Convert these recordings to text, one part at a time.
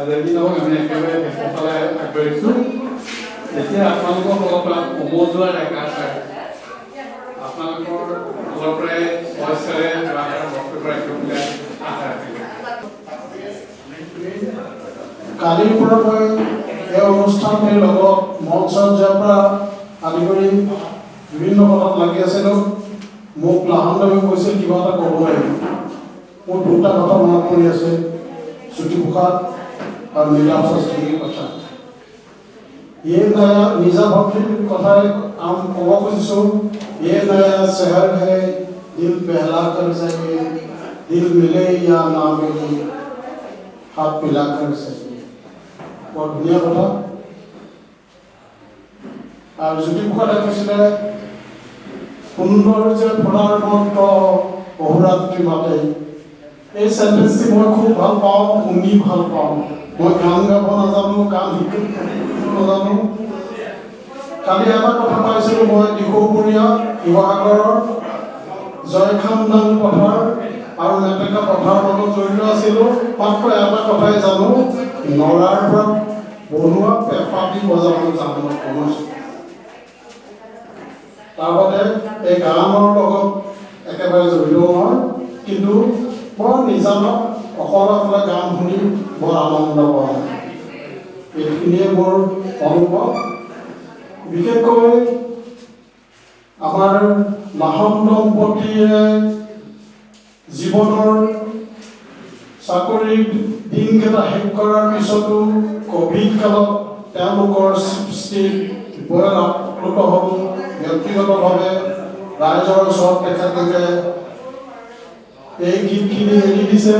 এদিন হওক আমি একেবাৰে শেষৰফালে আগবাঢ়িছোঁ। যেতিয়া আপোনালোকৰ ফালৰ পৰা সমজুৱা ডেকা আপোনালোকৰ ফালৰ পৰাই পইচাৰে বক্তব্য ৰাখিব বুলি আশা ৰাখিলোঁ। কালিৰ পৰা মই এই অনুষ্ঠানটিৰ লগত মঞ্চৰ পৰা আদি কৰি বিভিন্ন কথাত লাগি আছিলোঁ। মোক লাহনদেৱে কৈছিল কিবা এটা ক'ব লাগিব। মোৰ দুটা কথা মনত পৰি আছে, জ্যোতিপ্ৰসাদ और मेरा शास्त्रीय কথা। ये नया निजा भक्ति कथा हम कब खुशिशो ये नया शहर है दिल बहला कर जाए दिल मिले या ना मिले हाथ मिला कर जाए और दुनिया कथा और জ্যোতিপ্ৰসাদে কৈছিলে সুন্দৰ যে ফলাৰ মন্ত্ৰ অহোৰাত্ৰি মাতে। এই সেন্টেন্সটি মই খুব ভাল পাওঁ, শুনি ভাল পাওঁ। মই গান গাব নাজানো, গান শিকিব নাজানো। কালি এটা কথা পাইছিলোঁ মই দিখৌপুৰীয়া শিৱসাগৰৰ জয়খানদান পথাৰ আৰু মেটেকা পথাৰৰ লগত জড়িত আছিলোঁ। মাত্ৰ এটা কথাই জানো, নৰাৰ পৰা বনোৱা পেঁপাটি বজাব জানো শুনিছোঁ। তাৰ বাদে এই গানৰ লগত একেবাৰে জড়িত নহয়, কিন্তু বৰ নিজানত অকলে অকলে গান শুনি বৰ আনন্দ পাওঁ। এইখিনিয়ে মোৰ অনুভৱ। বিশেষকৈ আমাৰ লাহন দম্পতীয়ে জীৱনৰ চাকৰিৰ দিনকেইটা শেষ কৰাৰ পিছতো ক'ভিড কালত তেওঁলোকৰ সৃষ্টিত বয়ান আপ্লুত হ'ল। ব্যক্তিগতভাৱে ৰাইজৰ ওচৰত তেখেতলোকে এই গীতখিনি এৰি দিছে।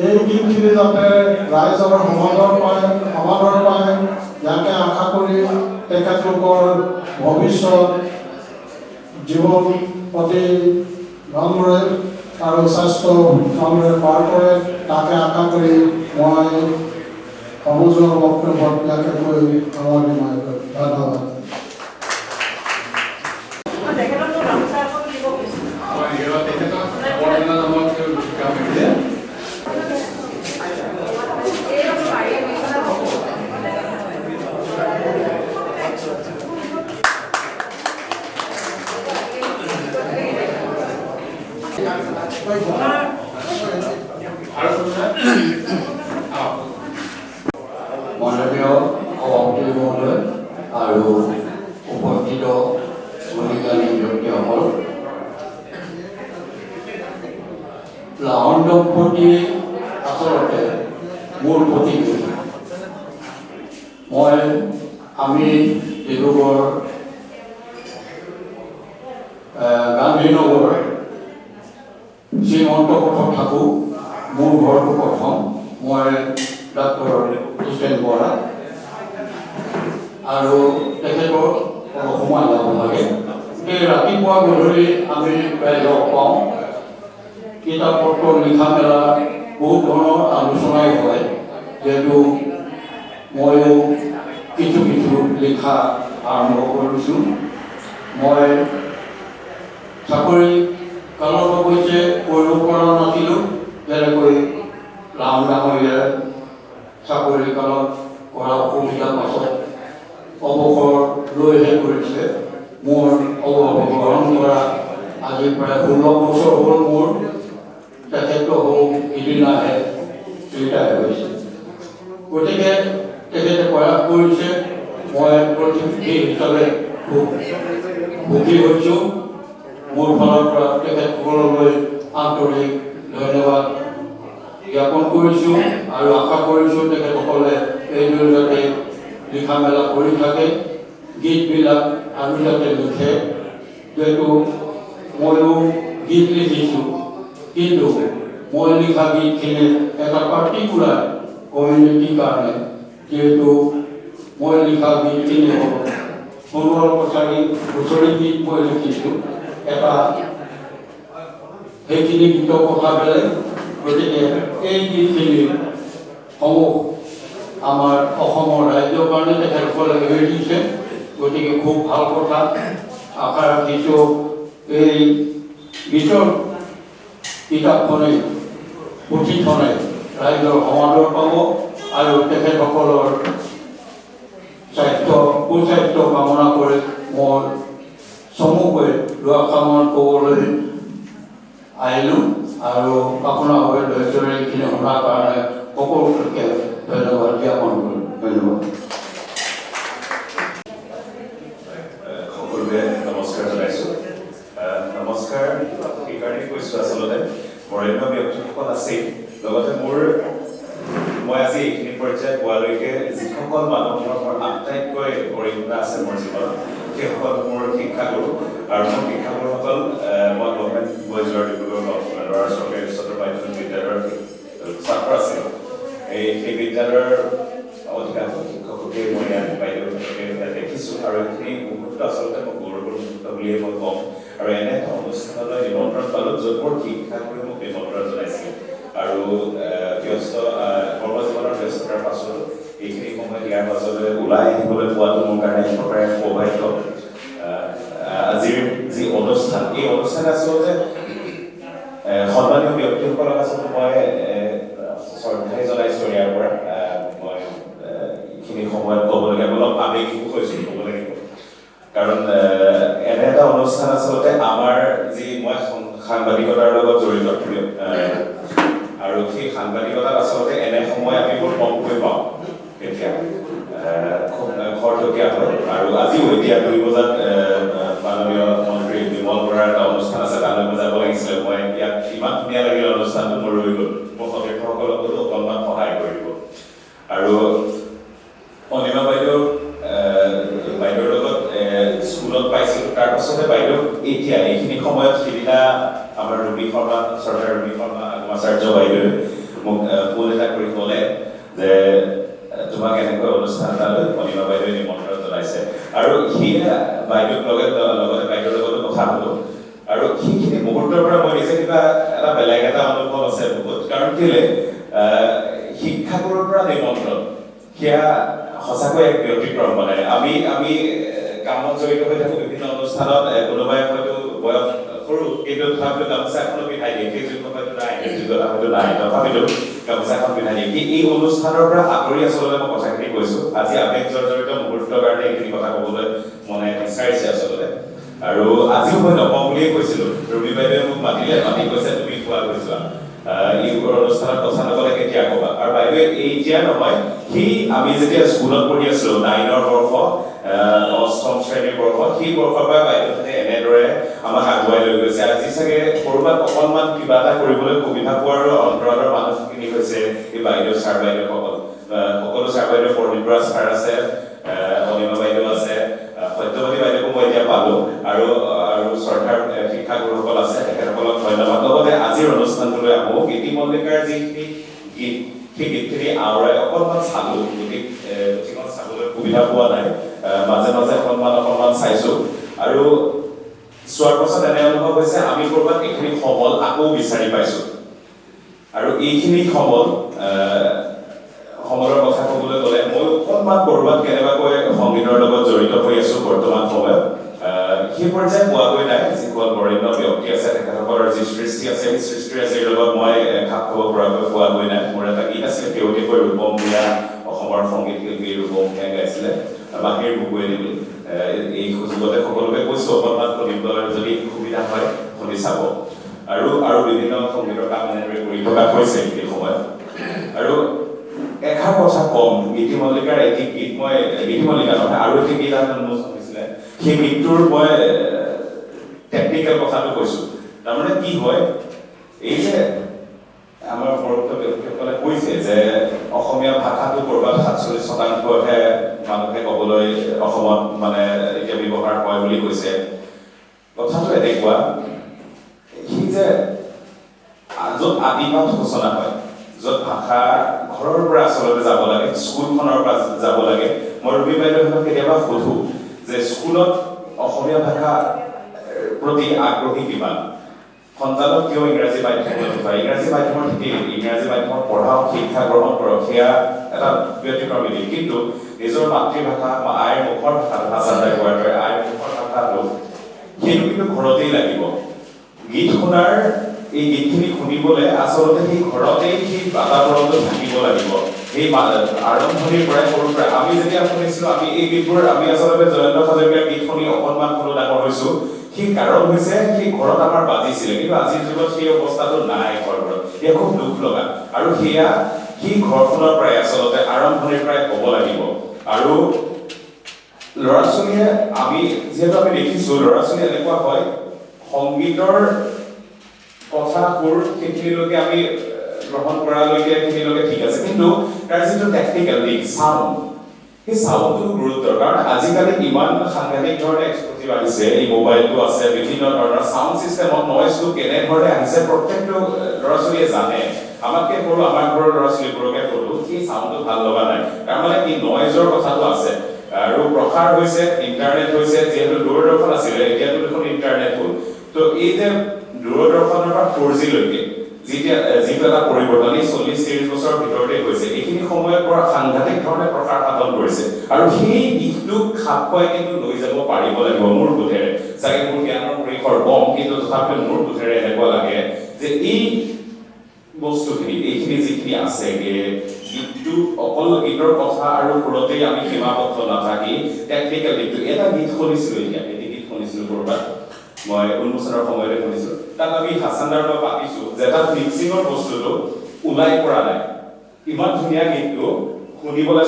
এই গীতখিনি যাতে ৰাইজৰ সমাদৰ পায় ইয়াকে আশা কৰি তেখেতলোকৰ ভৱিষ্যত জীৱন অতি ভালদৰে আৰু স্বাস্থ্য ভালদৰে পাৰ কৰে তাকে আশা কৰি মই সমজুৱা বক্তব্য ইয়াকে কৈ সামৰণি মাৰিলোঁ। ধন্যবাদ। মাননীয় সভাপতি মহোদয় আৰু উপস্থিত গুণীজ্ঞানী ব্যক্তিসকল, লাহন দম্পতি আচলতে মোৰ প্ৰতিনিধি। আমি ডিব্ৰুগড় গান্ধীনগৰ শ্ৰীমন্ত পথত থাকোঁ। মোৰ ঘৰটো প্ৰথম। মই ডাক্তৰ হুছেইন বৰা আৰু তেখেতৰ অলপ সময় যাব লাগে। সেই ৰাতিপুৱা গধূলি আমি প্ৰায় লগ পাওঁ। কিতাপ পত্ৰ লিখা মেলা বহুত ধৰণৰ আলোচনাই হয়, যিহেতু ময়ো কিছু লিখা আৰম্ভ কৰিছোঁ। মই চাকৰি কালত অৱশ্যে কৰিব পৰা নাছিলোঁ। যেনেকৈ ৰাম ডাঙৰীয়াৰ চাকৰি কালত কৰা অসুবিধাৰ পাছত অৱসৰ লৈহে কৰিছে। মোৰ অৱসৰ গ্ৰহণ কৰা আজি প্ৰায় 16 বছৰ হ'ল। মোৰ তেখেতো সিদিনাহে ৰিটায়াৰ হৈছে। গতিকে তেখেতে প্ৰয়াস কৰিছে। মই প্ৰতিনিধি হিচাপে খুব সুখী হৈছোঁ। মোৰ ফালৰ পৰা তেখেতসকললৈ আন্তৰিক ধন্যবাদ জ্ঞাপন কৰিছোঁ আৰু আশা কৰিছোঁ তেখেতসকলে এইদৰে যাতে লিখা মেলা কৰি থাকে, গীতবিলাক আৰু যাতে লিখে। যিহেতু ময়ো গীত লিখিছোঁ, কিন্তু মই লিখা গীতখিনি এটা পাৰ্টিকুলাৰ কমিউনিটিৰ কাৰণে, যিহেতু মই লিখা গীতখিনি হ'ল সোণোৱাল কছাৰী হুঁচৰি গীত মই লিখিছোঁ। এটা সেইখিনি গীতৰ কথা বেলেগ। গতিকে এই গীতখিনি সমূহ আমাৰ অসমৰ ৰাইজৰ কাৰণে তেখেতসকলে এৰি দিছে। গতিকে খুব ভাল কথা। আশা ৰাখিছোঁ এই গীতৰ কিতাপখনে পুথিখনে ৰাইজৰ সমাদৰ পাব আৰু তেখেতসকলৰ সুস্বাস্থ্য কামনা কৰি মই চমুকৈ দুআষাৰমান ক'বলৈ আহিলোঁ আৰু আপোনাৰ হৈ দৈৰ্ঘ্যৰে এইখিনি শুনাৰ কাৰণে সকলোকে ধন্যবাদ জ্ঞাপন কৰিলোঁ। ধন্যবাদ। সকলোকে নমস্কাৰ জনাইছোঁ। নমস্কাৰ সেইকাৰণেই কৈছোঁ আচলতে বৰেণ্য ব্যক্তিসকল আছেই, লগতে মই আজি এইখিনি পৰ্যায় পোৱালৈকে যিসকল মানুহৰ মোৰ আটাইতকৈ অৰিহণা আছে মোৰ জীৱনত, সেইসকল মোৰ শিক্ষাগুৰু আৰু মোৰ শিক্ষাগুৰুসকল মই গভৰ্ণমেণ্ট বইজৰ ডিব্ৰুগড় ল'ৰা চৰকাৰী উচ্চতৰ মাধ্যমিক বিদ্যালয়ৰ ছাত্ৰ আছিলোঁ। সেই বিদ্যালয়ৰ অধিকাংশ শিক্ষককে মই ইয়াত বাইদেউসকলকে দেখিছোঁ আৰু এইখিনি মুহূৰ্ত আচলতে মই গৌৰৱৰ মুহূৰ্ত বুলিয়ে মই ক'ম। আৰু এনে এটা অনুষ্ঠানলৈ নিমন্ত্ৰণ পালোঁ য'ত মোৰ শিক্ষাগুৰুৱে মোক নিমন্ত্ৰণ জনাইছিল আৰু কৰ্মজীৱনৰ ব্যস্ততাৰ পাছত এইখিনি সময় ইয়াৰ মাজলৈ ওলাই আহিবলৈ পোৱাটো মোৰ কাৰণে এক প্ৰকাৰে সৌভাগ্য। আজিৰ যি অনুষ্ঠান, এই অনুষ্ঠান আচলতে সন্মানীয় ব্যক্তিসকলক আচলতে মই শ্ৰদ্ধাই জনাইছোঁ ইয়াৰ পৰা। মই এইখিনি সময়ত ক'বলগীয়া অলপ আৱেগিকো হৈছোঁ ক'ব লাগিব, কাৰণ এনে এটা অনুষ্ঠান আচলতে আমাৰ যি মই সাংবাদিকতাৰ লগত জড়িত আৰু সেই সাংবাদিকতাত আচলতে এনে সময় আমি বৰ কমকৈ পাওঁ। এতিয়া খুব খৰতকীয়া হয় আৰু আজিও এতিয়া 2 বজাত মাননীয় মন্ত্ৰী বিমল বৰাৰ এটা অনুষ্ঠান আছে, তালৈ মই যাব লাগিছিলে। মই ইয়াত ইমান ধুনীয়া লাগিল অনুষ্ঠানটো, মোৰ ৰৈ গ'ল। মোৰ সতীৰ্থসকলকো অকণমান সহায় কৰিব আৰু অনিমা বাইদেউৰ লগত স্কুলত পাইছিলোঁ। তাৰপাছতে বাইদেউ এতিয়া এইখিনি সময়ত সিদিনা আমাৰ চৰকাৰ ৰবি শৰ্মা আচাৰ্য বাইদেৱে মোক ফোন এটা কৰি ক'লে যে তোমাক এনেকৈ অনুষ্ঠান এটালৈ অনিমা বাইদেৱে নিমন্ত্ৰণ জনাইছে আৰু সিয়ে বাইদেউক লগতে বাইদেউৰ লগতো কথা হ'লোঁ আৰু সেইখিনি মুহূৰ্তৰ পৰা মই নিজে কিবা এটা বেলেগ এটা অনুভৱ আছে বহুত। কাৰণ কেলে শিক্ষাগুৰুৰ পৰা নিমন্ত্ৰণ সেয়া সঁচাকৈ এক ব্যতিক্ৰম। মানে আমি কামত জড়িত হৈ থাকোঁ বিভিন্ন অনুষ্ঠানত, কোনোবাই হয়তো বয়স সৰু কিন্তু তথাপিতো গামোচা এখনো পিন্ধাই দিয়ে, সেই যোগ্য হয়তো নাই, সেই যোগ্যতা হয়তো নাই, তথাপিতো গামোচা এখন পিন্ধাই দিয়ে। এই অনুষ্ঠানৰ পৰা আঁতৰি আচলতে মই কথাখিনি কৈছোঁ। আজি আৱেগ জৰ্জৰিত মুহূৰ্তৰ কাৰণে এইখিনি কথা ক'বলৈ মনে বিচাৰিছে আচলতে। আৰু আজিও মই নকওঁ বুলিয়ে কৈছিলোঁ, ৰবি বাইদেৱে মোক মাতি কৈছে তুমি কোৱা গৈছোৱা এই অনুষ্ঠানত কথা নকলে কেতিয়া ক'বা। আৰু বাইদেৱে এতিয়া নহয়, আমি যেতিয়া স্কুলত পঢ়ি আছিলোঁ 9ৰ বৰ্ষ 8ম শ্ৰেণীৰ বৰ্ষ, সেই বৰ্ষৰ পৰা বাইদেউহঁতে এনেদৰে আমাক আগুৱাই লৈ গৈছে। আজি চাগে ক'ৰবাত অকণমান কিবা এটা কৰিবলৈ সুবিধা পোৱাৰ অন্তৰালৰ মানুহখিনি হৈছে এই বাইদেউ ছাৰ বাইদেউসকল। সকলো ছাৰ বাইদেউ, পৰমিন্দ্ৰা ছাৰ আছে, অনিমা বাইদেউ আছে, সত্যৱতী বাইদেউকো মই এতিয়া পালোঁ আৰু শ্ৰদ্ধাৰ শিক্ষাগুৰুসকল আছে, তেখেতসকলক ধন্যবাদ। লগতে আজিৰ অনুষ্ঠানটোলৈ আহোঁ। গীতি মল্লিকাৰ যিখিনি গীত, সেই গীতখিনি আওৰাই অকণমান চালোঁ। গীতখন চাবলৈ সুবিধা পোৱা নাই, মাজে মাজে অকণমান চাইছোঁ আৰু চোৱাৰ পাছত এনে অনুভৱ হৈছে আমি ক'ৰবাত এইখিনি সমল আকৌ বিচাৰি পাইছোঁ। আৰু এইখিনি সমলৰ কথা ক'বলৈ গ'লে মই অকণমান ক'ৰবাত কেনেবাকৈ সংগীতৰ লগত জড়িত হৈ আছোঁ বৰ্তমান সময়ত। সেই পৰ্যায় পোৱাগৈ নাই। যিসকল বৰেণ্য ব্যক্তি আছে তেখেতসকলৰ যি সৃষ্টি আছে, সেই সৃষ্টিৰাজিৰ লগত মই খাপ খাব পৰাকৈ পোৱাগৈ নাই। মোৰ এটা গীত আছিলে শেহতীয়াকৈ ৰূপম ভূঞা, অসমৰ সংগীত শিল্পী ৰূপম ভূঞাই গাইছিলে, বাঁহীৰ বুকুৱে দিলোঁ। এই সুযোগতে সকলোকে কৈছোঁ অকণমান শুনিবলৈ যদি সুবিধা হয় শুনি চাব। আৰু বিভিন্ন সংগীতৰ কাম এনেদৰে কৰি থকা হৈছে এই সময়ত। আৰু এষাৰ কথা কম, গীতি মল্লিকাৰ এটি গীত মই গীতি মল্লিকা নহয় আৰু এটি গীত উন্মোচন হৈছিলে, সেই গীতটোৰ মই টেকনিকেল কথাটো কৈছোঁ। তাৰমানে কি হয়, এই যে আমাৰ বৰত্ব ব্যক্তিসকলে কৈছে যে অসমীয়া ভাষাটো ক'ৰবাত 47%হে মানুহে ক'বলৈ অসমত মানে এতিয়া ব্যৱহাৰ হয় বুলি কৈছে। কথাটো এনেকুৱা, সি যে য'ত আদিপাঠ সূচনা হয়, য'ত ভাষা ঘৰৰ পৰা আচলতে যাব লাগে, স্কুলখনৰ পৰা যাব লাগে। মই ৰবি বাইদেউহঁতক কেতিয়াবা সোধোঁ যে স্কুলত অসমীয়া ভাষা প্ৰতি আগ্ৰহী কিমান, সন্তানক কিয় ইংৰাজী মাধ্যমলৈ পঠায়? ইংৰাজী মাধ্যমৰ ঠিকেই, ইংৰাজী মাধ্যমত পঢ়াওক, শিক্ষা গ্ৰহণ কৰক, সেয়া এটা ব্যতিক্ৰমী দিশ। কিন্তু নিজৰ মাতৃভাষা বা আইৰ মুখৰ ভাষা কোৱাৰ দৰে আইৰ মুখৰ ভাষাটো সেইটো কিন্তু ঘৰতেই লাগিব। গীত শুনাৰ এই গীতখিনি শুনিবলৈ আচলতে সেই ঘৰতেই সেই বাতাবৰণটো থাকিব লাগিব। সেই আৰম্ভণিৰ পৰাই সৰুৰ পৰাই আমি যেতিয়া শুনিছিলোঁ, আমি এই গীতবোৰ আমি আচলতে জয়ন্ত হাজৰিকাৰ গীত শুনি অকণমান সৰু ডাঙৰ হৈছোঁ। সেই কাৰণ হৈছে সেই ঘৰত আমাৰ বাজিছিলে, কিন্তু আজিৰ যুগত সেই অৱস্থাটো নাই ঘৰবোৰত। এয়া খুব দুখ লগা, আৰু সেয়া সেই ঘৰখনৰ পৰাই আচলতে আৰম্ভণিৰ পৰাই হ'ব লাগিব। আৰু ল'ৰা ছোৱালীয়ে আমি যিহেতু আমি দেখিছোঁ ল'ৰা ছোৱালী এনেকুৱা হয়, সংগীতৰ কথাবোৰ সেইখিনিলৈকে আমি গ্ৰহণ কৰালৈকে সেইখিনিলৈকে ঠিক আছে, কিন্তু তাৰ যিটো টেকনিকেল দিশ চাউণ্ড, সেই চাউণ্ডটো গুৰুত্বৰ, কাৰণ আজিকালি ইমান সাংঘাতিক ধৰণে এক্সপ্ল'জিভ আহিছে, এই মোবাইলটো আছে, বিভিন্ন ধৰণৰ চাউণ্ড ছিষ্টেমত নইজটো কেনেধৰণে আহিছে প্ৰত্যেকটো ল'ৰা ছোৱালীয়ে জানে। আমাতকে সৰু আমাৰ ঘৰৰ ল'ৰা ছোৱালীবোৰকে ক'লো সেই চাউণ্ডটো ভাল লগা নাই, তাৰমানে কি নইজৰ কথাটো আছে। আৰু প্ৰসাৰ হৈছে, ইণ্টাৰনেট হৈছে, যিহেতু দূৰদৰ্শন আছিলে এতিয়াতো দেখোন ইণ্টাৰনেট হ'ল। তো এই যে দূৰদৰ্শনৰ পৰা 4G লৈকে যিটো এটা পৰিৱৰ্তন এই 40-30 বছৰৰ ভিতৰতে হৈছে, এইখিনি সময়ত পৰা সাংঘাতিক ধৰণে প্ৰসাৰ সাধন কৰিছে। আৰু সেই দিশটোক খাপ খুৱাই কিন্তু লৈ যাব পাৰিব লাগিব মোৰ বোধেৰে। চাগে মোৰ জ্ঞানৰ পৰিসৰ কম, কিন্তু তথাপিও মোৰ বোধেৰে এনেকুৱা লাগে যে এই বস্তুখিনি, এইখিনি যিখিনি আছে, গীতটো অকল গীতৰ কথা আৰু সুৰতেই আমি সীমাবদ্ধ নাথাকি টেকনিকেল দিশটো। এটা গীত শুনিছিলোঁ, এটি গীত শুনিছিলোঁ ক'ৰবাত, মই উন্মোচনৰ সময়তে শুনিছোঁ। তাত আমি হাছানদাৰ লগত পাতিছোঁ যে তাত মিক্সিঙৰ বস্তুটো ওলাই পৰা নাই। ইমান ধুনীয়া গীতটো শুনিবলৈ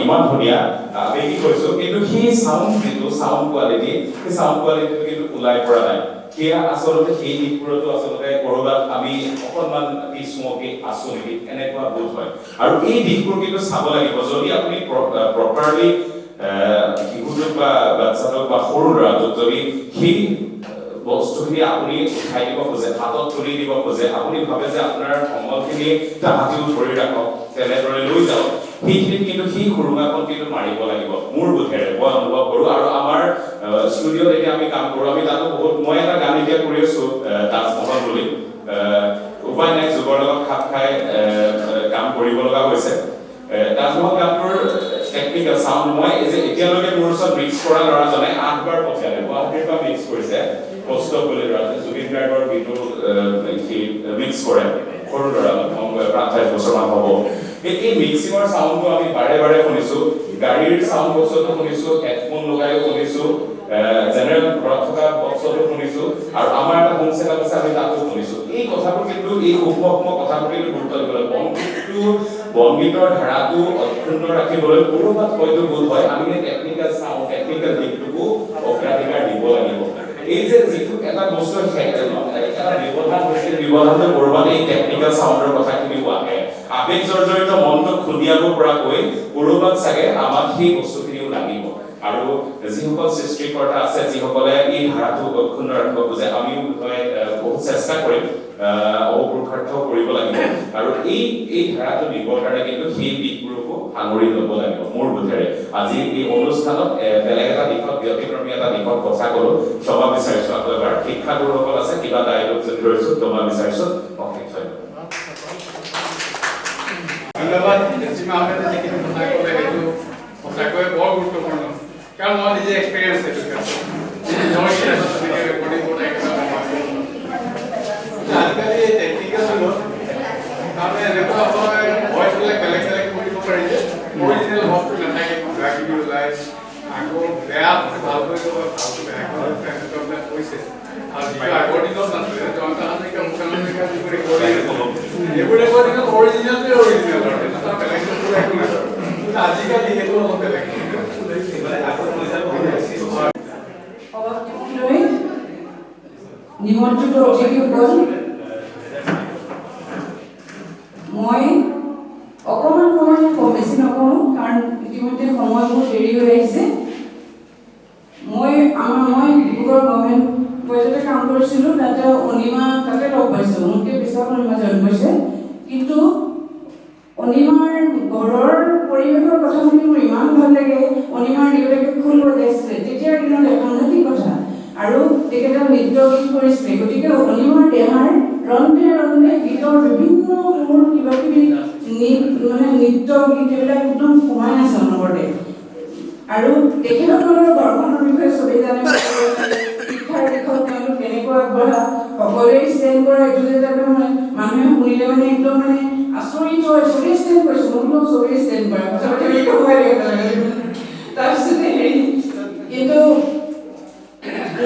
ইমান ধুনীয়া, আৱেগিক হৈছোঁ, কিন্তু সেই চাউণ্ড যিটো চাউণ্ড কোৱালিটি, সেই চাউণ্ড কোৱালিটিটো কিন্তু ওলাই পৰা নাই। সেয়া আচলতে সেই দিশবোৰতো আচলতে ক'ৰবাত আমি অকণমান পিছমুৱাকে আছোঁ নেকি এনেকুৱা বোধ হয়। আৰু এই দিশবোৰ কিন্তু চাব লাগিব। যদি আপুনি প্ৰপাৰলি শিশুটোক বা বাচ্চাটোক বা সৰু ল'ৰাটোক যদি সেই বস্তুখিনি আপুনি উঠাই দিব খোজে, হাতত তুলি দিব খোজে, আপুনি ভাবে যে আপোনাৰ সমলখিনি তাহাঁতিও ধৰি ৰাখক, তেনেদৰে লৈ যাওক, সেইখিনিত কিন্তু সেই সুৰুঙাখন কিন্তু মাৰিব লাগিব মোৰ বোধেৰে, মই অনুভৱ কৰোঁ। আৰু আমাৰ ষ্টুডিঅ'ত এতিয়া আমি কাম কৰোঁ, আমি তাতো বহুত, মই এটা গান এতিয়া কৰি আছোঁ তাজমহল বুলি, উপায় নাই যুগৰ লগত খাপ খাই কাম কৰিব লগা হৈছে। তাজমহল গানটোৰ টেকনিকেল চাউণ্ড মই এতিয়ালৈকে মোৰ ওচৰত মিক্স কৰা ল'ৰাজনে 8 বাৰ পঠিয়ালে, গুৱাহাটীৰ পৰা মিক্স কৰিছে, কষ্ট বুলি ল'ৰাজনে জুবিন গাৰ্গৰ গীতো সি মিক্স কৰে, সৰু ল'ৰা, 28 বছৰমান হ'ব। এই মিক্সিঙৰ চাউণ্ডটো আমি বাৰে বাৰে শুনিছোঁ, গাড়ীৰ চাউণ্ড বক্সতো শুনিছোঁ, হেডফোন লগাইও শুনিছোঁ, জেনেৰেল ঘৰত থকা বক্সতো শুনিছোঁ, আৰু আমাৰ এটা হোম চেটআপ আছে আমি তাতো শুনিছোঁ। এই কথাবোৰ কিন্তু এই সূক্ষ্ম কথাবোৰ কিন্তু গুৰুত্ব দিব লাগিব। বনগীতৰ ধাৰাটো অক্ষুণ্ণ ৰাখিবলৈ ক'ৰবাত হয়তো বোধ হয় আমি টেকনিকেল চাউণ্ড, টেকনিকেল দিশটোকো অগ্ৰাধিকাৰ দিব লাগিব। এই যে যিটো এটা বস্তু এটা ব্যৱধান হৈছে, ব্যৱধানটো ক'ৰবাত এই টেকনিকেল চাউণ্ডৰ কথাখিনিও আহে। আৱেগ জৰ্জৰিত মনটোক খুন্দিয়াব পৰাকৈ ক'ৰবাত চাগে আমাক সেই বস্তুখিনিও লাগিব। আৰু যিসকল সৃষ্টিকৰ্তা আছে, যিসকলে এই ধাৰাটো অক্ষুণ্ণ ৰাখিব খোজে, আমিও বহুত চেষ্টা কৰিম, অপুৰুষাৰ্থ কৰিব লাগিব। আৰু এই ধাৰাটো দিবৰ কাৰণে কিন্তু সেই দিশবোৰকো সাঙুৰি ল'ব লাগিব মোৰ বোধেৰে। আজি এই অনুষ্ঠানত বেলেগ এটা দিশত, ব্যতিক্ৰমী এটা দিশত কথা ক'লো, ক্ষমা বিচাৰিছোঁ। আকৌ এবাৰ শিক্ষাগুৰুসকল আছে, কিবা ডায়লগ যদি ধৰিছোঁ, ক্ষমা বিচাৰিছোঁ, অশেষ ধন্যবাদ। জেচিমা আহমেদে যিখিনি কথা ক'লে সেইটো সঁচাকৈয়ে বৰ গুৰুত্বপূৰ্ণ, কাৰণ মই নিজে এক্সপিৰিয়েঞ্চ সেইটো ৰেকৰ্ডিং কৰোঁ। আজিকালি টেকনিকেল যুগত তাৰমানে এনেকুৱা হয়, ভইচবিলাক বেলেগ বেলেগ কৰিব পাৰি যে অৰিজিনেল ভাৱটো নাথাকে, কিবা কিবি ওলাই, আকৌ বেয়া ভালকৈ ভালকৈ বেয়া এনেকুৱাবিলাক কৈছে। আৰু যিটো আগৰ দিনত নাছিলে, জয়ন্ত হাজৰিকা, ভূপেন হাজৰিকা যিবোৰ ৰেকৰ্ডিং, এইবোৰ ৰেকৰ্ডিঙত অৰিজিনেলটোৱে অৰিজিনেল, আৰু সেইটো বেলেগ একো নাই। কিন্তু আজিকালি সেইটো অলপ বেলেগ। নিমন্ত্ৰিত অতিথিসকল, মই অকণমান সময় কম বেছি নকৰোঁ, কাৰণ ইতিমধ্যে সময়বোৰ দেৰি হৈ আহিছে। মই ডিব্ৰুগড় গভৰ্ণমেণ্ট কলেজতে কাম কৰিছিলোঁ, তাতে অনিমা তাতে লগ পাইছোঁ, মোতকৈ পিছত অনিমা জইন কৰিছে। কিন্তু অনিমাৰ ঘৰৰ পৰিৱেশৰ কথা শুনি মোৰ ইমান ভাল লাগে। অনিমাৰ দেউতাকে খোল বজাইছিলে, তেতিয়াৰ দিনত সাংঘাতিক কথা, আৰু তেখেতে নৃত্য গীত কৰিছিলে। গতিকে অনিমাৰ দেহাৰ ৰন্ধে ৰন্ধে গীতৰ বিভিন্ন সুৰ, কিবা কিবি নৃত্য গীত এইবিলাক একদম সোমাই আছে অনবৰতে। আৰু তেখেতসকলৰ ঘৰখনৰ বিষয়ে চবেই জানে, শিক্ষাৰ দিশত তেওঁলোক কেনেকুৱা আগবঢ়া, সকলোৱে ষ্টেণ্ড কৰে, এইটো যে মানে মানুহে শুনিলে মানে একদম মানে আচৰিত হয়, চবেই ষ্টেণ্ড কৰিছোঁ, মই বোলো চবেই ষ্টেণ্ড কৰে, কথা পাতি বুলি ক'বই লাগে। তাৰপিছতে হেৰি কিন্তু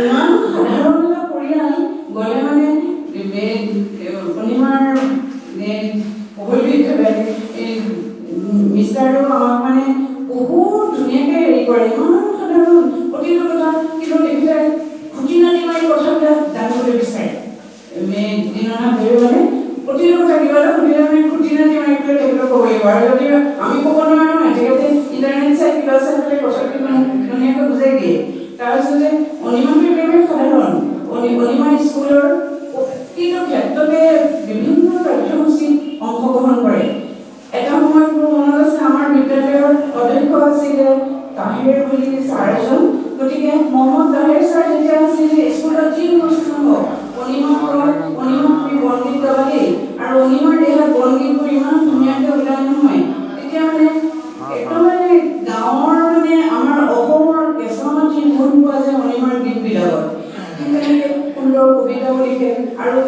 ইমান সাধাৰণ এটা পৰিয়াল গ'লে মানে পূৰ্ণিমাৰ মিষ্টাৰেও আমাক মানে বহুত ধুনীয়াকৈ হেৰি কৰে, ইমান সাধাৰণ প্ৰতিটো কথা, কিন্তু তেখেতে খুটি নাতি মাৰি কথাবিলাক জানিবলৈ বিচাৰে। দিনৰ ভাবি মানে প্ৰতিটো কথা কিবা এটা সুধিলে মানে খুটি নাতি মাৰি পেলাই তেখেতক ক'ব লাগিব, আৰু যদি আমি ক'ব নোৱাৰোঁ নহয়, তেখেতে ইণ্টাৰনেট চাই কিবা চাই পেলাই কথাটো ধুনীয়াকৈ বুজাই দিয়ে। তাৰপিছতে অনিমাটো একেবাৰে সাধাৰণ, অনিমা স্কুলৰ প্ৰতিটো ক্ষেত্ৰতে বিভিন্ন কাৰ্যসূচীত অংশগ্ৰহণ কৰে। এটা সময়ত মোৰ মনত আছে, আমাৰ বিদ্যালয়ৰ অধ্যক্ষ আছিলে তাহিৰ বুলি ছাৰ এজন, গতিকে মহম্মদ তাহিৰ ছাৰ যেতিয়া আছিল স্কুলত যি অনুষ্ঠান হওক অনিমাক তুমি বনগীত গাবা দেই, আৰু অনিমাৰ দেহাত বনগীতবোৰ ইমান ধুনীয়াকৈ ওলাই নহয়, তেতিয়া মানে একদম মানে গাঁৱৰ মানে আমাৰ অসমৰ কেঁচা মাটিৰ গুণ পোৱা যায় অনিমাৰ গীতবিলাকত। ঠিক তেনেকৈ সুন্দৰ কবিতাও লিখে, আৰু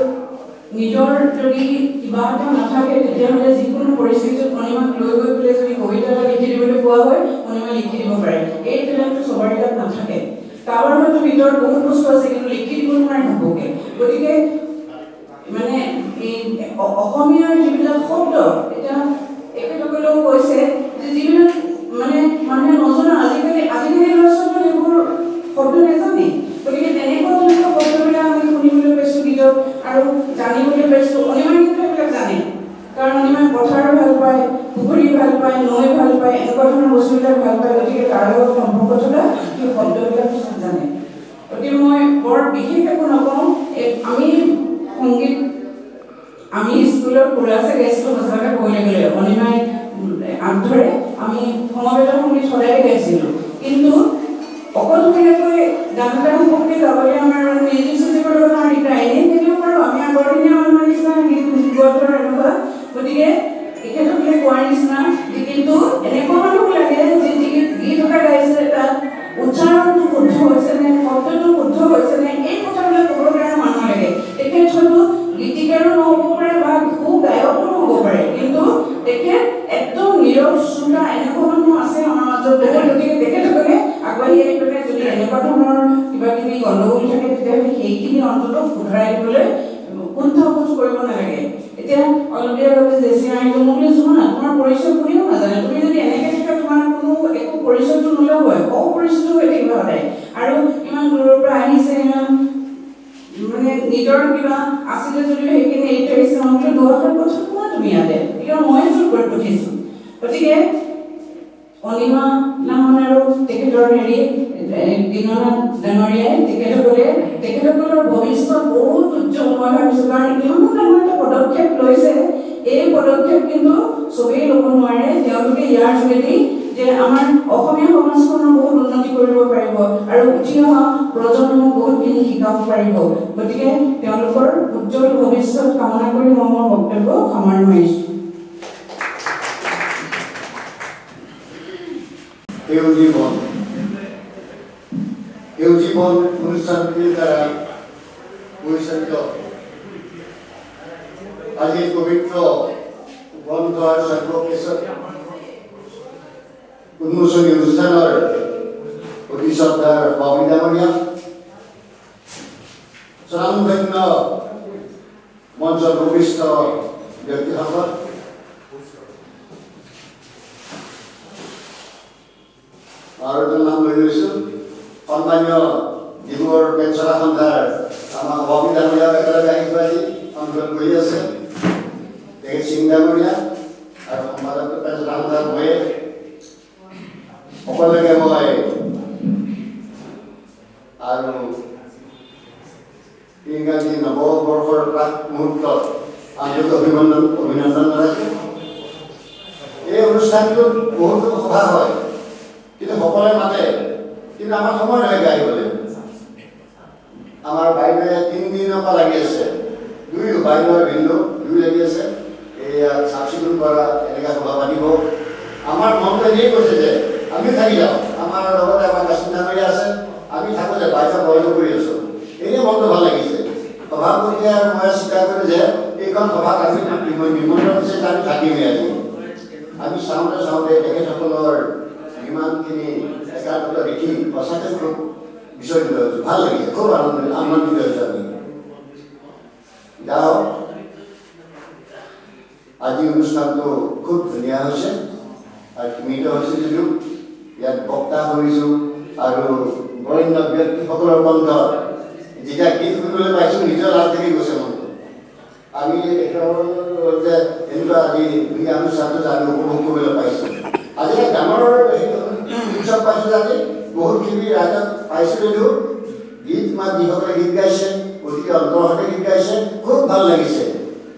নিজৰ যদি কিবা এটা নাথাকে তেতিয়াহ'লে যিকোনো পৰিস্থিতিত অনিমাক লৈ গৈ পেলাই যদি কবিতা এটা লিখি দিবলৈ কোৱা হয় অনিমাই লিখি দিব পাৰে। এই টেলেণ্টটো চবৰে তাত নাথাকে, কাৰোবাৰ হয়তো ভিতৰত বহুত বস্তু আছে কিন্তু লিখি দিব নোৱাৰে ঘপককৈ। গতিকে মানে এই অসমীয়াৰ যিবিলাক শব্দ, এতিয়া এখেতসকলেও কৈছে যে যিবিলাক মানে মানুহে নজনা, আজিকালি ল'ৰা ছোৱালীয়ে সেইবোৰ শব্দ নাজানে, গতিকে তেনেকুৱা ধৰণৰ শব্দবিলাক আমি শুনিবলৈ পাইছোঁ গীতত আৰু জানিবলৈ পাইছোঁ। অনিমাই কিন্তু সেইবিলাক জানে, কাৰণ অনিমাই পথাৰ ভাল পায়, পুখুৰী ভাল পায়, নৈ ভাল পায়, এনেকুৱা ধৰণৰ বস্তুবিলাক ভাল পায়, গতিকে তাৰ লগত সম্পৰ্ক থকা সেই শব্দবিলাক জানে। গতিকে মই বৰ বিশেষ একো নকওঁ, আমি সংগীত আমি স্কুলৰ কোৰাছে গাইছিলোঁ, সঁচাকৈ ক'বলৈ গ'লে অনিমাই আগধৰে আমি সমবেত সংগীত সদায় গাইছিলোঁ, কিন্তু অকলশৰীয়াকৈ গান এটা সম্পৰ্কে গাবলৈ আমাৰ মিউজিক চিউজিকৰ লগত আমাৰ দিগদাৰ, এনেই গাব পাৰোঁ আমি আগৰ দিনীয়া মানুহৰ নিচিনা গীত গোৱা ধৰা এনেকুৱা। গতিকে এখেতসকলে কোৱাৰ নিচিনা, কিন্তু এনেকুৱা মানুহ লাগে যে গীত এটা গাইছে তাত উচ্চাৰণটো শুদ্ধ হৈছেনে, শব্দটো শুদ্ধ হৈছেনে, এই কথাবিলাক ক'বৰ কাৰণে মানুহ লাগে। তেখেত হয়তো গীতিকাৰো নহ'ব পাৰে বা সু গায়কো নহ'ব পাৰে, কিন্তু তেখেত একদম নীৰৱ শ্ৰোতা, এনেকুৱা মানুহ আছে আমাৰ মাজত বহুত। গতিকে তেখেতসকলে আগবাঢ়ি আহি পেলাই যদি এনেকুৱা ধৰণৰ কিবা কিবি গণ্ডগোল থাকে তেতিয়াহ'লে সেইখিনি অন্ততঃ শুধৰাই দিবলৈ কুণ্ঠাবোধ কৰিব নালাগে। এতিয়া অলপ দেৰি আগতে জেচি আহিলোঁ, মোক বোলে জোনা তোমাৰ পৰিচয় কোনেও নাজানে, তুমি যদি এনেকৈ থাকে তোমাৰ কোনো একো পৰিচয়টো নল'বই, অপৰিচিত হৈ থাকিব সদায়, আৰু ইমান দূৰৰ পৰা আহিছে, ইমান মানে নিজৰ কিবা আছিলে যদিও সেইখিনি এৰি থৈ আহিছে, মই বোলো দুআষাৰ কথা কোৱা তুমি ইয়াতে, এতিয়া ময়ে জোৰ কৰি পঠিয়াইছোঁ। গতিকে অনিমা লাহন আৰু তেখেতৰ হেৰি দীননাথ ডাঙৰীয়াই তেখেতসকলৰ ভৱিষ্যত বহুত উজ্জ্বল মই ভাবিছোঁ, কাৰণ ইমান ডাঙৰ এটা পদক্ষেপ লৈছে। এই পদক্ষেপ কিন্তু চবেই ল'ব নোৱাৰে, তেওঁলোকে ইয়াৰ যোগেদি যে আমাৰ অসমীয়া সমাজখনৰ বহুত উন্নতি কৰিব পাৰিব আৰু উঠি অহা প্ৰজন্মক বহুতখিনি শিকাব পাৰিব। গতিকে তেওঁলোকৰ উজ্জ্বল ভৱিষ্যত কামনা কৰি মই মোৰ বক্তব্য সামৰণি মাৰিছোঁ। সৌজীবন অনুষ্ঠানটিৰ দ্বাৰা পৰিচালিত আজি পবিত্ৰ গ্ৰন্থ আৰু সৰ্বকেশৰ উন্মোচনী অনুষ্ঠানৰ অতি শ্ৰদ্ধাৰ বাবুল ডাঙৰীয়া, স্বনামধন্য মঞ্চৰ ভূমিষ্ঠ ব্যক্তিসকল, আৰু এজন নাম লৈ লৈছোঁ সন্মানীয় ডিব্ৰুগড় পেঞ্চলা সন্থাৰ আমাৰ সভাপতি ডাঙৰীয়া একেলগে আহিব আজি অনুৰোধ কৰি আছে, তেখেত সিং ডাঙৰীয়া আৰু সম্পাদক পেঞ্চলা সন্থাৰ ময়ে সকলোকে মই আৰু ইংৰাজী নৱবৰ্ষৰ প্ৰাক মুহূৰ্তত আন্তৰিক অভিনন্দন জনাইছোঁ। এই অনুষ্ঠানটোত বহুতো সভা হয়, কিন্তু সকলোৱে মাতে, কিন্তু আমাৰ সময় নহয় গাইবলৈ। আমাৰ বাইদেৱে 3 দিনৰ পৰা লাগি আছে, বাইদেউ আৰু ভিন্ন দুই লাগি আছে, এয়া চাফ চিকুণ কৰা, এনেকৈ সভা পাতিব। আমাৰ মনটো এনেই কৈছে যে আমি থাকি যাওঁ, আমাৰ লগতে আমাৰ কাশ্মীৰ ডাঙৰীয়া আছে, আমি থাকোঁ যে বাইদেউ সহযোগ কৰি আছোঁ, এনেই মনটো ভাল লাগিছে। সভাপতিয়ে মই স্বীকাৰ কৰোঁ যে এইখন সভাত আমি নিমন্ত্ৰণ দিছে আমি থাকিমেই আজি আমি চাওঁতে তেখেতসকলৰ ইমানখিনি একাগ্ৰতা দেখি সঁচাকৈ খুব বিচলিত হৈছোঁ ভাল লাগিছে খুব আনন্দিত হৈছোঁ আমি যাওক আজি অনুষ্ঠানটো খুব ধুনীয়া হৈছে আৰু সীমিত হৈছে যদিও ইয়াত বক্তা কৰিছোঁ আৰু বৰেণ্য ব্যক্তিসকলৰ কণ্ঠত যেতিয়া গীত শুনিবলৈ পাইছোঁ নিজৰ লাভ দেখি গৈছে মনটো আমি যে এনেকুৱা আজি ধুনীয়া অনুষ্ঠানটো আমি উপভোগ কৰিবলৈ পাইছোঁ আজি ডাঙৰ উৎসৱ পাইছোঁ যে আজি বহুতখিনি ৰাইজক পাইছোঁ যদিও গীত মাত যিসকলে গীত গাইছে গতিকে অন্তৰতে গীত গাইছে খুব ভাল লাগিছে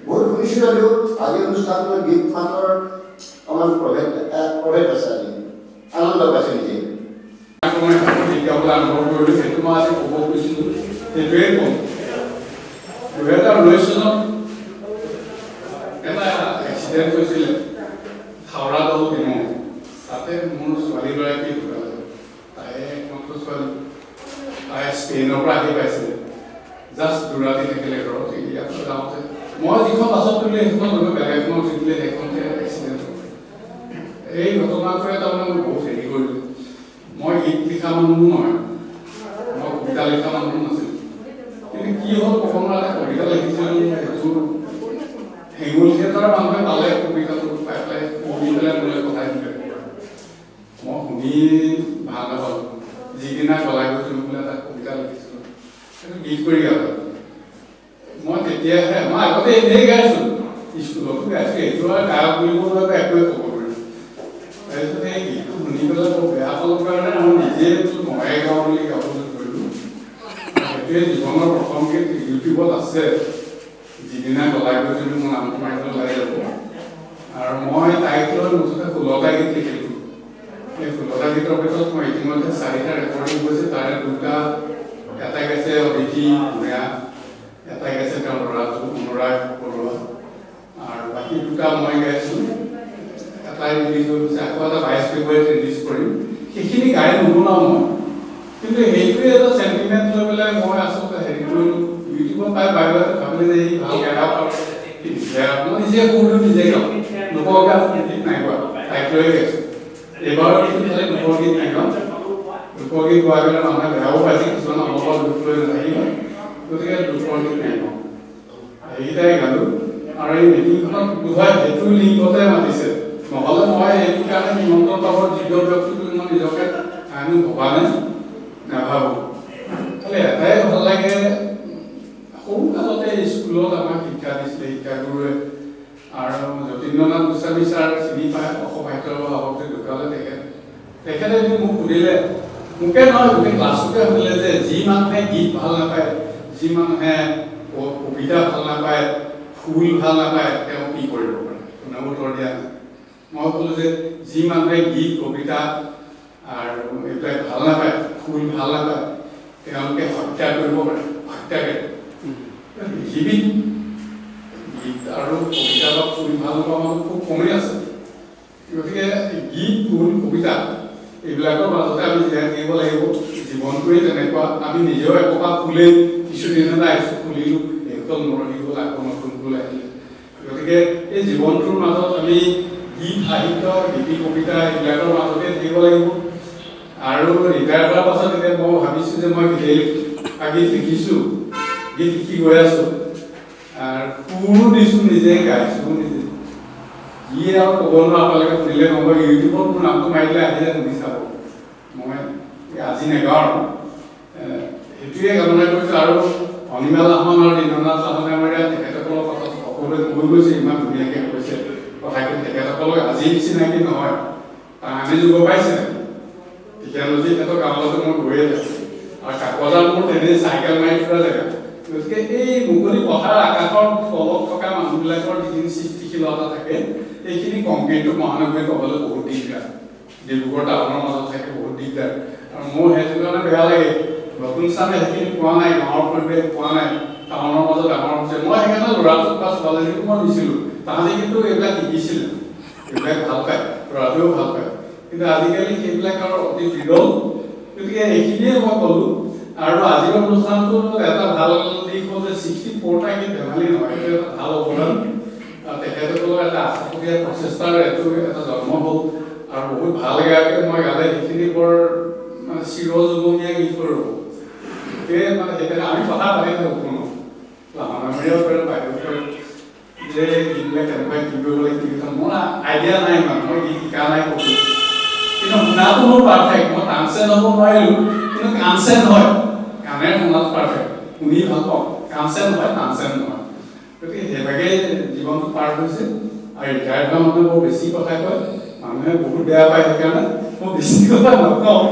বহুত শুনিছোঁ যদিও আজি অনুষ্ঠানটোৰ গীত মাতৰ অকণমান প্ৰভেদ আছে আজি আনন্দ পাইছোঁ নিজে আৰম্ভ কৰিলোঁ সেইটো মই আজি ক'ব খুজিছিলোঁ সেইটোৱে ক'ম 2019 চনত এটা এক্সিডেণ্ট হৈছিলে হাওৰা দল দিনত তাতে মোৰ ছোৱালীগৰাকী ঢুকালে তাই একমাত্ৰ ছোৱালী তাই স্পেইনৰ পৰা আহি পাইছিলে জাষ্ট দুৰাতি থাকিলে ঘৰত ইয়াৰ পৰা যাওঁতে মই যিখন বাছত তুলিলে সেইখন বেলেগ এখনত উঠিলে সেইখনতে এক্সিডেণ্ট হ'ল এই ঘটনাটোৱে তাৰমানে মোক বহুত হেৰি কৰিলোঁ মই গীত লিখা মানুহ নহয় মই কবিতা লিখা মানুহ নাছিলোঁ কিন্তু কি হ'ল প্ৰথমবাৰ এটা কবিতা লিখিছিলোঁ সেইটো হেঙুল থিয়েটাৰৰ মানুহে পালে কবিতাটো পাই পেলাই পঢ়ি পেলাই মোলৈ পঠাই দিলে মই শুনি ভাল নাপালোঁ যিদিনা গলাই গৈছিলোঁ বোলে এটা কবিতা লিখিছিলোঁ সেইটো গীত কৰি গালোঁ মই তেতিয়াহে মই আগতে এনেই গাইছোঁ স্কুলতো গাইছোঁ এইটো আৰু গায়ক বুলিব নোৱাৰে একোৱে ক'ব নোৱাৰিম তাৰপিছত এই গীতটো শুনি পেলাই বৰ বেয়া পালোঁ কাৰণে মই নিজে ময়ে গাওঁ বুলি গাবলৈ ধৰিলোঁ সেইটোৱে জীৱনৰ প্ৰথম গীত ইউটিউবত আছে যিদিনা গলাই গৈছিলোঁ মোৰ নামটো মাৰিবলৈ ওলাই যাব আৰু মই তাইক লৈ মুঠতে 16টা গীত লিখিলোঁ এই 16টা গীতৰ ভিতৰত মই ইতিমধ্যে 4টা ৰেকৰ্ডিং কৰিছোঁ তাৰে 2টা এটা গাইছে অদিতি ভূঞা এটা গাইছে তেওঁৰ ল'ৰাটো অনুৰাগ বৰুৱা আৰু বাকী 2টা মই গাইছোঁ এটাই ৰিলিজ হৈছে আকৌ এটা 22 ফেব্ৰুৱাৰীত ৰিলিজ কৰিম সেইখিনি গাই নবনাওঁ মই কিন্তু সেইটোৱে এটা চেণ্টিমেণ্ট লৈ পেলাই মই আচলতে হেৰি কৰিলোঁ ইউটিউবত পাই বাইদেউহঁতে ভাবিলে যে সি ভাল গায় মই নিজে সুৰটো নিজে গাওঁ লোকগীত গীত নাই গোৱা তাইক লৈয়ে গাইছোঁ এইবাৰৰ কিন্তু খালি লোকগীত নাই গাওঁ লোকগীত গোৱা গ'লে মানুহে বেয়াও পাইছে কিছুমান অলপ দুখ লৈ নাথাকিব গতিকে লোকগীত নাই গাওঁ সেইকেইটাই গালোঁ আৰু এই মিটিংখনত বোধহয় সেইটো লিংকতে মাতিছে নহ'লে মই এইটো কাৰণে নিমন্ত্ৰণ পাবৰ যোগ্য ব্যক্তি বুলি মই নিজকে আমি ভবা নাই নাভাবোঁ খালি এটাই ভাল লাগে সৰুকালতে স্কুলত আমাক শিক্ষা দিছিলে শিক্ষাগুৰুৱে আৰু যতীন্দ্ৰনাথ গোস্বামী ছাৰ চিনি পায় অসম সাহিত্য সভাপতি ঢুকালে তেখেতে যদি মোক সুধিলে মোকে নহয় গোটেই ক্লাছকে সুধিলে যে যি মানুহে গীত ভাল নাপায় যি মানুহে কবিতা ভাল নাপায় ফুল ভাল নাপায় তেওঁ কি কৰিব পাৰে কোনেও উত্তৰ দিয়া নাই মই ক'লোঁ যে যি মানুহে গীত কবিতা আৰু এইবিলাক ভাল নাপায় ফুল ভাল নাপায় তেওঁলোকে হত্যা কৰিব পাৰে হত্যাকে পৃথিৱীত গীত আৰু কবিতা বা ফুল ভাল নোপোৱা মানুহ খুব কমেই আছে গতিকে গীত ফুল কবিতা এইবিলাকৰ মাজতে আমি জীয়াই থাকিব লাগিব জীৱনটোৱেই তেনেকুৱা আমি নিজেও একোপা ফুলেই কিছুদিনতে আহিছোঁ ফুলিলোঁ একদম মৰহি গ'ল আকৌ নতুন ফুল আহিলে গতিকে এই জীৱনটোৰ মাজত আমি গীত সাহিত্য গীতি কবিতা এইবিলাকৰ মাজতে থাকিব লাগিব আৰু ৰিটায়াৰ কৰাৰ পাছত এতিয়া মই ভাবিছোঁ যে মই গীত লিখিছোঁ গীত লিখি গৈ আছোঁ আৰু সুৰো দিছোঁ নিজে গাইছোঁ নিজে যি আৰু ক'ব নোৱাৰা আপোনালোকে শুনিলে গম পাব ইউটিউবত মোৰ নামটো মাৰিলে আহিলে শুনি চাব মই আজি নেগাওঁ আৰু সেইটোৱে কামনা কৰিছোঁ আৰু অনিমা লাহন আৰু দীননাথ লাহনে আমাৰ ইয়াত তেখেতসকলৰ কথা সকলোৱে কৈ গৈছে ইমান ধুনীয়াকৈ কৈছে কথাখিনি তেখেতসকলক আজি চিনাকি নহয় তাহানি যুগ পাইছে টেকন'লজি ক্ষেত্ৰত গাঁৱলৈকে মই গৈয়ে যাওঁ আৰু কাকজান মোৰ তেনেই চাইকেল মাৰি ফুৰা জেগা গতিকে এই মুকলি পথাৰ আকাশৰ তলত থকা মানুহবিলাকৰ যিখিনি সৃষ্টিশীলতা থাকে এইখিনি কংক্ৰিটটো মহানগৰীত ক'বলৈ বহুত দিগদাৰ ডিব্ৰুগড় টাউনৰ মাজত থাকে বহুত দিগদাৰ আৰু মোৰ সেইটো কাৰণে বেয়া লাগে নতুন স্থানে সেইখিনি পোৱা নাই গাঁৱৰ পৰিৱেশ পোৱা নাই টাউনৰ মাজত ডাঙৰ হৈছে মই সেইকাৰণে ল'ৰাটোক বা ছোৱালীজনীকো মই দিছিলোঁ তাহাঁতি কিন্তু এইবিলাক শিকিছিলে এইবিলাক ভাল পায় ল'ৰাটোৱেও ভাল পায় কিন্তু আজিকালি সেইবিলাক আৰু অতি বিৰল গতিকে এইখিনিয়ে মই ক'লোঁ আৰু আজিৰ অনুষ্ঠানটো এটা ভাল দিশ হ'ল যে 64টা কি ধেমালি নহয়, এইটো এটা ভাল অৱদান। তেখেতসকলৰ এটা আশাপকীয়া প্ৰচেষ্টাৰ এইটো এটা জন্ম হ'ল আৰু বহুত ভাল গায়কে মই গালে সেইখিনি বৰ মানে চিৰযুগমীয়া গীত কৰিব। সেয়ে মানে সেইকাৰণে আমি কথা পাতি থাকোঁ কোনো লাহনামেৰিয়াও কৰে বাহিৰত কৰে যে গীতবিলাক কেনেকুৱা কি কৰিব লাগে কি কথা মোৰ আইডিয়া নাই, ইমান মই গীত শিকা নাই ক'তো, কিন্তু শুনাটো মোৰ পাৰফেক্ট। মই ট্ৰান্সলেট হ'ব নোৱাৰিলোঁ, কিন্তু কানচেন হয়, গানে শুনাত পাৰফেক্ট, শুনি ভাল পাওঁ, কানচেন হয় ট্ৰান্সলেট নহয়। গতিকে সেইভাগে জীৱনটো পাৰ হৈছে। আৰু ৰিটায়াৰ্ড হোৱা মানুহে বৰ বেছি কথা কয়, মানুহে বহুত বেয়া পায়, সেইকাৰণে মই বেছি কথা নকওঁ।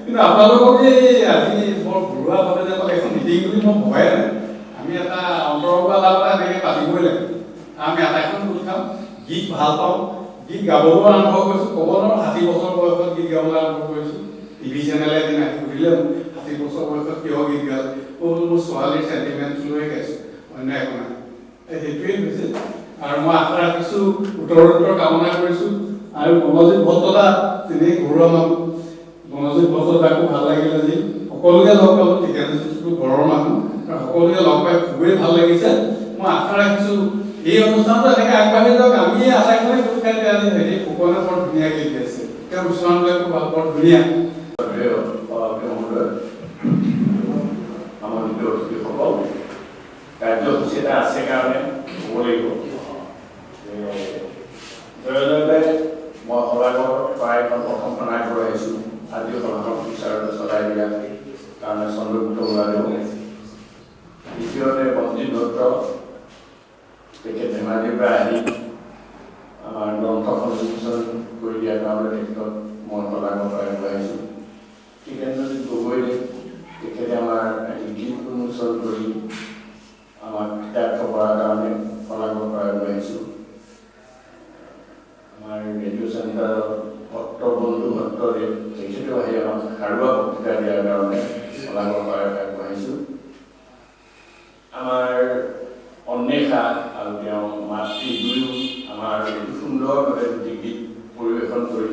কিন্তু আপোনালোকক এই আজি বৰ ঘৰুৱাভাৱে যে এখন মিটিং বুলি মই ভবাই নাই। আমি এটা অন্তৰৰ আলাপ এটা এনেকৈ পাতিবই লাগে। আমি আটাইখন গোট খাম, গীত ভাল পাওঁ, গীত গাবলৈও আৰম্ভ কৰিছোঁ। ক'ব নোৱাৰোঁ 60 বছৰ বয়সত গীত গাবলৈ আৰম্ভ কৰিছোঁ। টিভি চেনেলে এদিন আহি সুধিলে মোক 60 বছৰ বয়সত কিয় গীত গাল? মোৰ ছোৱালীৰ চেণ্টিমেণ্ট লৈ গাইছোঁ, অন্য একো নাই। সেইটোৱেই হৈছে। আৰু মই আশা ৰাখিছোঁ, উত্তৰোত্তৰ কামনা কৰিছোঁ। আৰু মনোজিত ভট্টদা তেনেই ঘৰুৱা মানুহ, মনোজিত ভট্টদাকো ভাল লাগিলে আজি। সকলোকে লগ পালোঁ, ঠিকানিটো ঘৰৰ মানুহ, আৰু সকলোকে লগ পাই খুবেই ভাল লাগিছে। মই আশা ৰাখিছোঁ এই অনুষ্ঠানটো এনেকৈ আগবাঢ়ি যাওক। আমি আটাইখনে গোট খাই আজি হেৰি ফুকনে বৰ ধুনীয়াকৈ গাইছে, তেওঁ উচ্চাৰণবিলাকো বৰ ধুনীয়া। আমাৰ যিটো অতিথিসকল কাৰ্যসূচী এটা আছে কাৰণে ক'ব লাগিব। জয়জয়তে মই সদাগৰ প্ৰায়খন প্ৰথমখন আগবঢ়াইছোঁ। আজি সদাগৰ বিচাৰতে চলাই দিয়া কাৰণে চন্দ্ৰগুপ্ত বৰাদেউ। দ্বিতীয়তে বন্দী দত্ত, তেখেত ধেমাজিৰ পৰা আহি আমাৰ গ্ৰন্থখন উন্মোচন কৰি দিয়াৰ কাৰণে তেখেতক মই সদাগৰ পৰা আগবঢ়াইছোঁ। টিকেন্দ্ৰজিৎ গগৈদেৱ, তেখেতে আমাৰ গীত উন্মোচন কৰি আমাক কিতাপ কৰাৰ কাৰণে সদাগৰ পৰা আগবঢ়াইছোঁ। আমাৰ ৰেডিঅ' চেণ্টাৰৰ ভট্টবন্ধু ভট্টদেৱ, তেখেতেও আহি আমাক সাৰুৱা বক্তৃতা দিয়াৰ কাৰণে সদাগৰ পৰা আগবঢ়াইছোঁ। আমাৰ অন্বেষা আৰু তেওঁ মাতৃ দুয়ো আমাৰ সুন্দৰভাৱে গীত পৰিৱেশন কৰি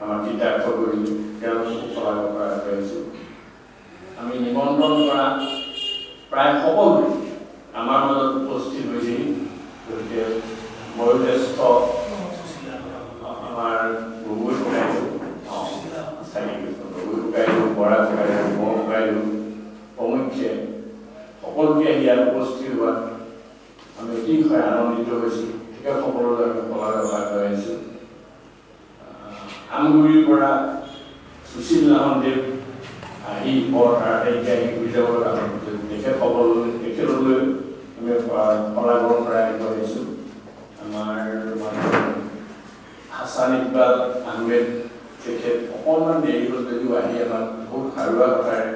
আমাক কৃতাৰ্থ কৰিলে, তেওঁলোকো সদাগৰ পৰা আগবাঢ়িছোঁ। আমি নিমন্ত্ৰণ কৰা প্ৰায় সকলোৱে আমাৰ মাজত উপস্থিত হৈছেহি। গতিকে বয়োজ্যেষ্ঠ আমাৰ গগৈ শুকাইদেউ, গগৈ শুকাইদেউ, বৰা শুকাইদেউ, মই শুকাইদেউ প্ৰমুখ্যে সকলোকে আহি ইয়াত উপস্থিত হোৱাত আমি অতিশয় আনন্দিত হৈছোঁ। তেখেত সকলোলৈ আমি সদাগৰ পৰা আগবাঢ়িছোঁ। আমগুৰিৰ পৰা সুশীল নাহনদেৱ আহি বৰ তাৰাতাৰিকৈ আহি ঘূৰি যাব লগা হ'ল। তেখেতলৈ আমি সদাগৰ পৰা আগবাঢ়িছোঁ। আমাৰ হাছান ইকবাল আহমেদ, তেখেত অকণমান দেৰি হ'ল যদিও আহি আমাক বহুত সাৰুৱা কথাৰে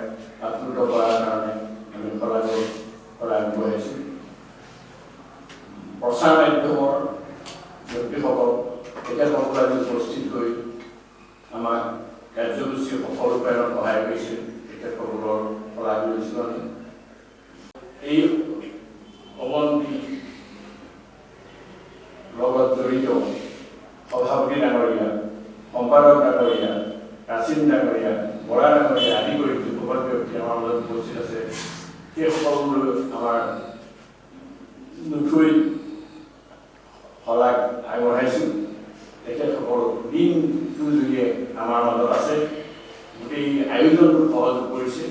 আপ্লুত কৰাৰ কাৰণে আমি সদাগৰ পৰা আগবাঢ়িছোঁ। প্ৰচাৰ মাধ্যমৰ ব্যক্তিসকল, তেখেতসকলে আজি উপস্থিত হৈ আমাক কাৰ্যসূচী সফল ৰূপায়ণত সহায় কৰিছে, তেখেতসকলৰ শলাগ লৈছোঁ আমি। এই অৱন্তি লগত জড়িত সভাপতি ডাঙৰীয়া, সম্পাদক ডাঙৰীয়া, কাছিম ডাঙৰীয়া, বৰা ডাঙৰীয়া আদি কৰি যিসকল ব্যক্তি আমাৰ মাজত উপস্থিত আছে, সেই সকলোলৈ আমাৰ নথৈ শলাগ আগবঢ়াইছোঁ। তেখেতসকল দিনটো যোগে আমাৰ মাজত আছে, গোটেই আয়োজনটো সহযোগ কৰিছে।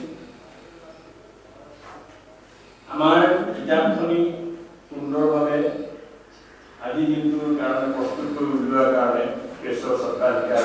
আমাৰ কিতাপখনি সুন্দৰভাৱে আজি দিনটোৰ কাৰণে প্ৰস্তুত কৰি উলিওৱাৰ কাৰণে প্ৰেছৰ সত্ৰাধিকাৰ